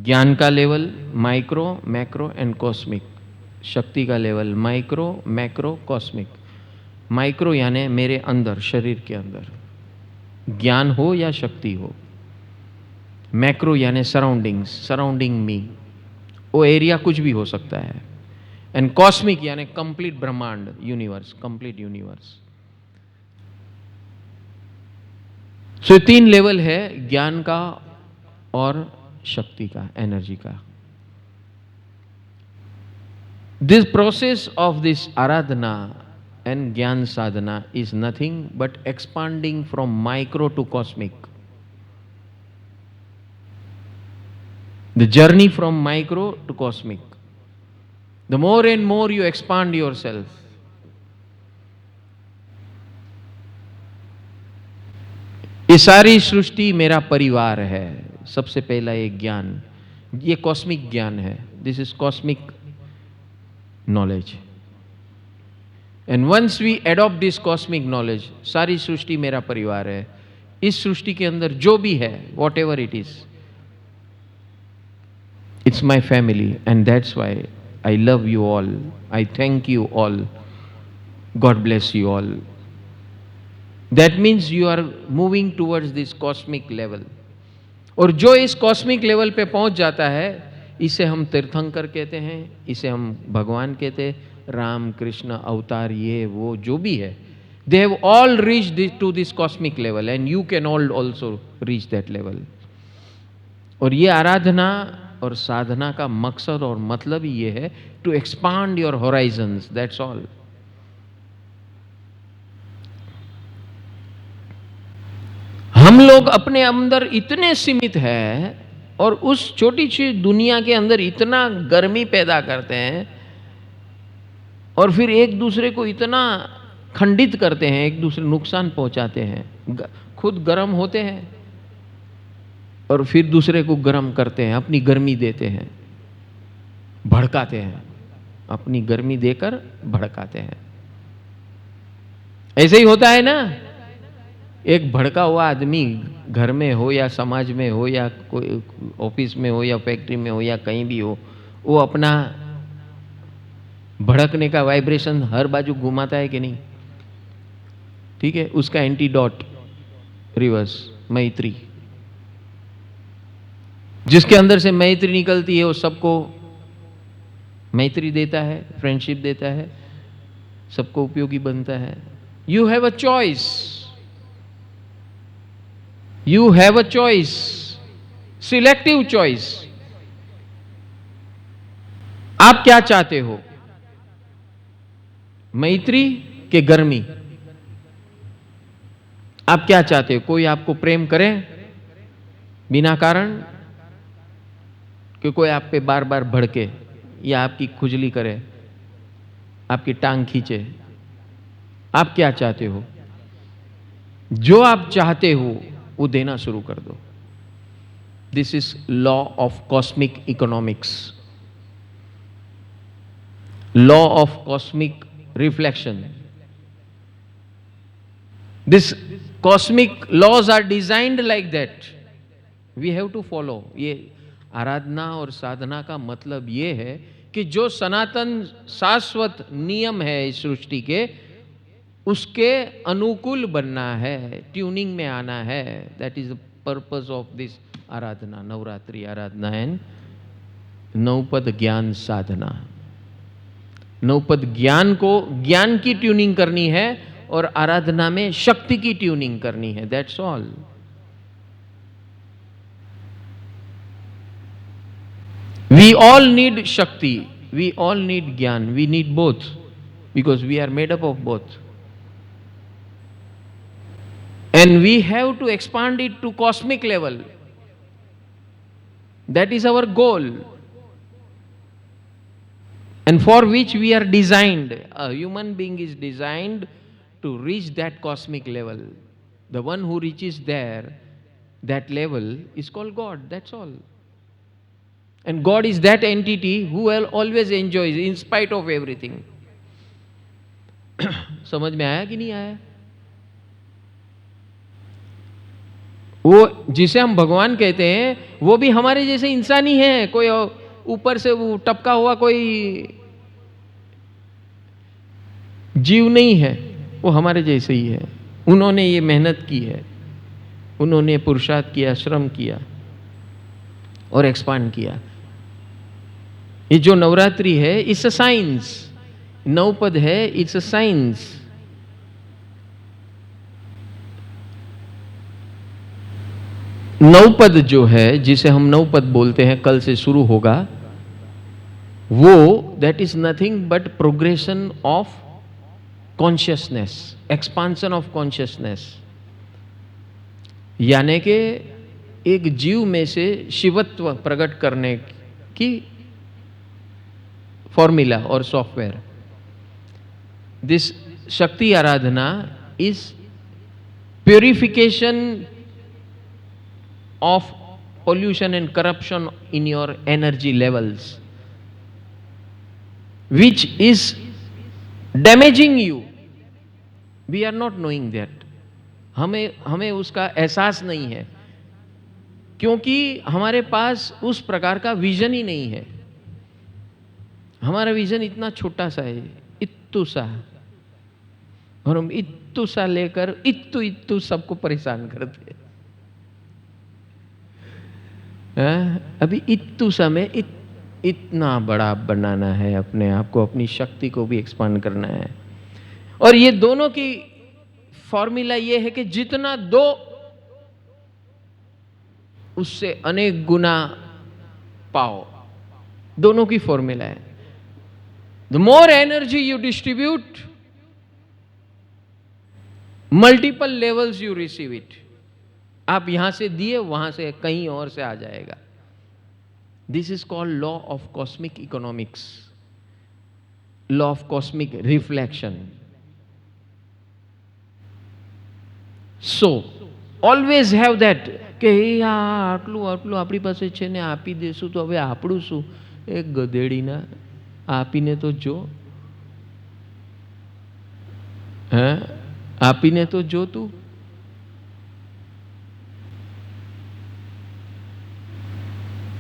ज्ञान का level micro, macro and cosmic. शक्ति का level micro, macro, cosmic. Micro यानी मेरे अंदर, शरीर के अंदर ज्ञान हो या शक्ति हो। मैक्रो यानी सराउंडिंग्स, सराउंडिंग मी, वो एरिया कुछ भी हो सकता है। एंड कॉस्मिक यानी कंप्लीट ब्रह्मांड, यूनिवर्स, कंप्लीट यूनिवर्स। सो तीन लेवल है ज्ञान का और शक्ति का, एनर्जी का। This process of this Aradhana and Gyan Sadhana is nothing but expanding from micro to cosmic. The journey from micro to cosmic. The more and more you expand yourself, ये सारी सृष्टि मेरा परिवार है। सबसे पहला ये ज्ञान, ये कॉस्मिक ज्ञान है। This is cosmic knowledge. And once we adopt this cosmic knowledge, सारी सृष्टि मेरा परिवार है। इस सृष्टि के अंदर जो भी है, whatever it is, it's my family and that's why I love you all, I thank you all, God bless you all. That means you are moving towards this cosmic level. और जो इस cosmic level पे पहुंच जाता है, इसे हम तीर्थंकर कहते हैं, इसे हम भगवान कहते हैं, राम कृष्ण अवतार, ये वो जो भी है, they have all reached to this cosmic level and you can all also reach that level. और ये आराधना और साधना का मकसद और मतलब ही ये है, to expand your horizons, that's all. हम लोग अपने अंदर इतने सीमित हैं और उस छोटी सी दुनिया के अंदर इतना गर्मी पैदा करते हैं और फिर एक दूसरे को इतना खंडित करते हैं, एक दूसरे नुकसान पहुंचाते हैं, खुद गर्म होते हैं और फिर दूसरे को गर्म करते हैं, अपनी गर्मी देते हैं, भड़काते हैं, अपनी गर्मी देकर भड़काते हैं। ऐसे ही होता है ना। एक भड़का हुआ आदमी घर में हो या समाज में हो या कोई ऑफिस में हो या फैक्ट्री में हो या कहीं भी हो, वो अपना भड़कने का वाइब्रेशन हर बाजू घुमाता है कि नहीं? ठीक है, उसका एंटीडॉट रिवर्स मैत्री। जिसके अंदर से मैत्री निकलती है वो सबको मैत्री देता है, फ्रेंडशिप देता है, सबको उपयोगी बनता है। You have a choice, you have a choice, selective choice. आप क्या चाहते हो, मैत्री के गर्मी? आप क्या चाहते हो? कोई आपको प्रेम करे बिना कारण, कि कोई आप पे बार बार भड़के या आपकी खुजली करे, आपकी टांग खींचे? आप क्या चाहते हो? जो आप चाहते हो वो देना शुरू कर दो। This is law of cosmic economics, law of cosmic reflection. This cosmic laws are designed like that, we have to follow. ये आराधना और साधना का मतलब ये है कि जो सनातन शाश्वत नियम है इस सृष्टि के, उसके अनुकूल बनना है, ट्यूनिंग में आना है। That is the purpose of this aradhana, Navratri aradhana and Navpad gyan sadhana. नवपद ज्ञान को, ज्ञान की ट्यूनिंग करनी है और आराधना में शक्ति की ट्यूनिंग करनी है, that's all. We all need Shakti, we all need Gyan, we need both because we are made up of both. And we have to expand it to cosmic level. That is our goal. And for which we are designed, a human being is designed to reach that cosmic level. The one who reaches there, that level is called God, that's all. And God is that entity who always enjoys in spite of everything. समझ में आया कि नहीं आया? वो जिसे हम भगवान कहते हैं वो भी हमारे जैसे इंसान ही है, कोई ऊपर से वो टपका हुआ कोई जीव नहीं है, वो हमारे जैसे ही है। उन्होंने ये मेहनत की है, उन्होंने पुरुषार्थ किया, श्रम किया और एक्सपांड किया। ये जो नवरात्रि है इट्स अ साइंस, नवपद है, इट्स अ साइंस। नवपद जो है, जिसे हम नवपद बोलते हैं, कल से शुरू होगा, वो that is nothing but progression of consciousness, expansion of consciousness. यानी कि एक जीव में से शिवत्व प्रकट करने की फॉर्मूला और software. This shakti aradhana is purification of pollution and corruption in your energy levels, which is damaging you. We are not knowing that. हमें उसका एहसास नहीं है, क्योंकि हमारे पास उस प्रकार का विजन ही नहीं है। हमारा विजन इतना छोटा सा है, इत्तू सा, और हम इत्तू सा लेकर इत्तू इत्तू सबको परेशान करते हैं। अभी इत्तू समय इतना बड़ा बनाना है अपने आप को, अपनी शक्ति को भी एक्सपांड करना है। और ये दोनों की फॉर्मूला ये है कि जितना दो उससे अनेक गुना पाओ, दोनों की फॉर्मूला है। The more energy you distribute, multiple levels you receive it. आप यहां से दिए, वहां से कहीं और से आ जाएगा। This is called law of cosmic economics, law of cosmic reflection. So always have that કે આટલું આટલું આપણી પાસે છે ને આપી દેશું તો હવે આપણું શું? એક ગધેડીના આપીને તો જો, હા આપીને તો જો તું।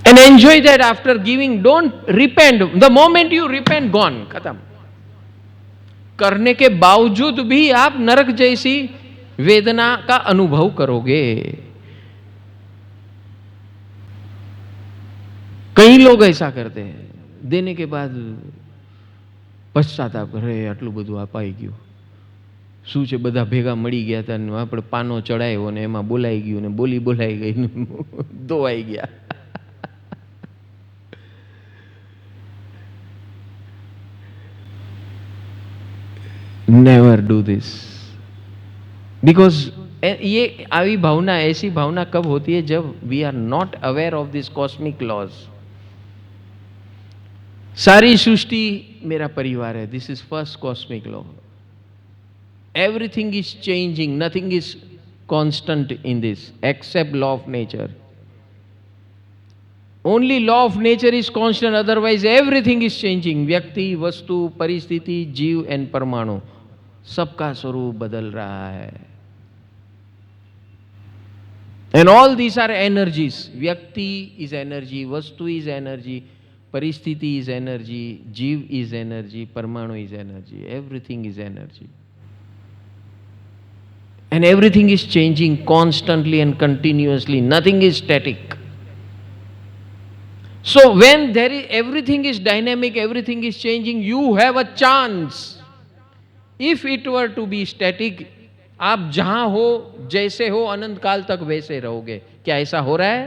And enjoy that after giving. Don't repent. The moment you repent, gone, खत्म। करने के बावजूद भी आप नरक जैसी वेदना का अनुभव करोगे। कई लोग ऐसा करते हैं, देने के बाद पश्चाताप करे, આટલું બધું અપાઈ ગયું, શું છે બધા ભેગા મળી ગયા હતા ને આપણે પાનો ચડાવ્યો ને એમાં બોલાઈ ગયું ને બોલી બોલાઈ ગઈ ને ધોવાઈ ગયા। नेवर डू दिस, बिकॉज ये आवी भावना, ऐसी भावना कब होती है? जब we are not aware of this cosmic laws. सारी सृष्टि मेरा परिवार है, this is first cosmic law. Everything is changing, nothing is constant in this except law of nature. Only law of nature is constant, otherwise everything is changing. व्यक्ति, वस्तु, परिस्थिति, जीव and परमाणु, सबका स्वरूप बदल रहा है। And all these are energies. व्यक्ति इज एनर्जी, वस्तु इज एनर्जी, परिस्थिति इज एनर्जी, जीव इज एनर्जी, परमाणु is energy, everything is energy. And everything is changing constantly and continuously, nothing is static. So when there is, everything is dynamic, everything is changing, you have a chance. If it were to be static, आप जहां हो, जैसे हो, अनंत काल तक वैसे रहोगे। क्या ऐसा हो रहा है?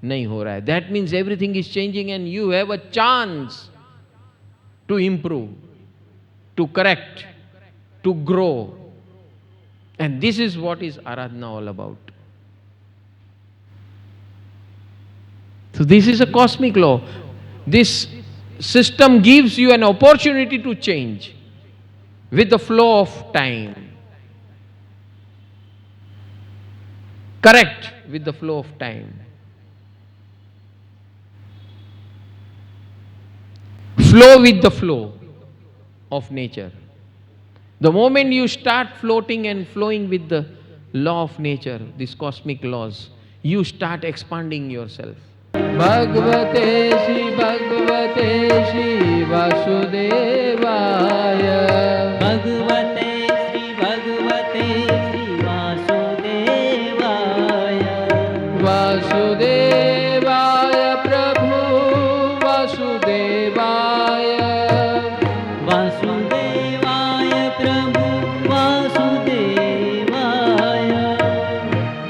नहीं हो रहा है। That means everything is changing and you have a chance to improve, to correct, to grow. And this is what is Aradhana all about. So this is a cosmic law. This system gives you an opportunity to change with the flow of time. Correct with the flow of time. Flow with the flow of nature. The moment you start floating and flowing with the law of nature, these cosmic laws, you start expanding yourself. Bhagavate Shri Vasudevaya. Bhagavate Shri Vasudevaya. Vasudevaya Prabhu Vasudevaya. Vasudevaya Prabhu Vasudevaya.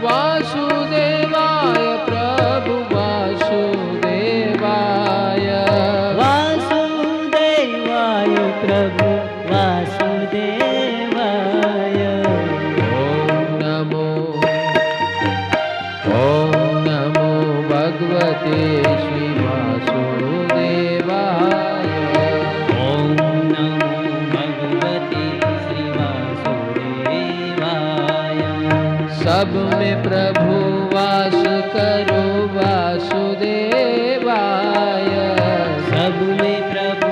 Vasudevaya Prabhu Vasudevaya. Vasudevaya Prabhu Vasudevaya. Om Namo Bhagavate Shri Vasudevaya. Om Namo Bhagavate Shri Vasudevaya. सब में प्रभु वास करो वासुदेवाय. सब में प्रभु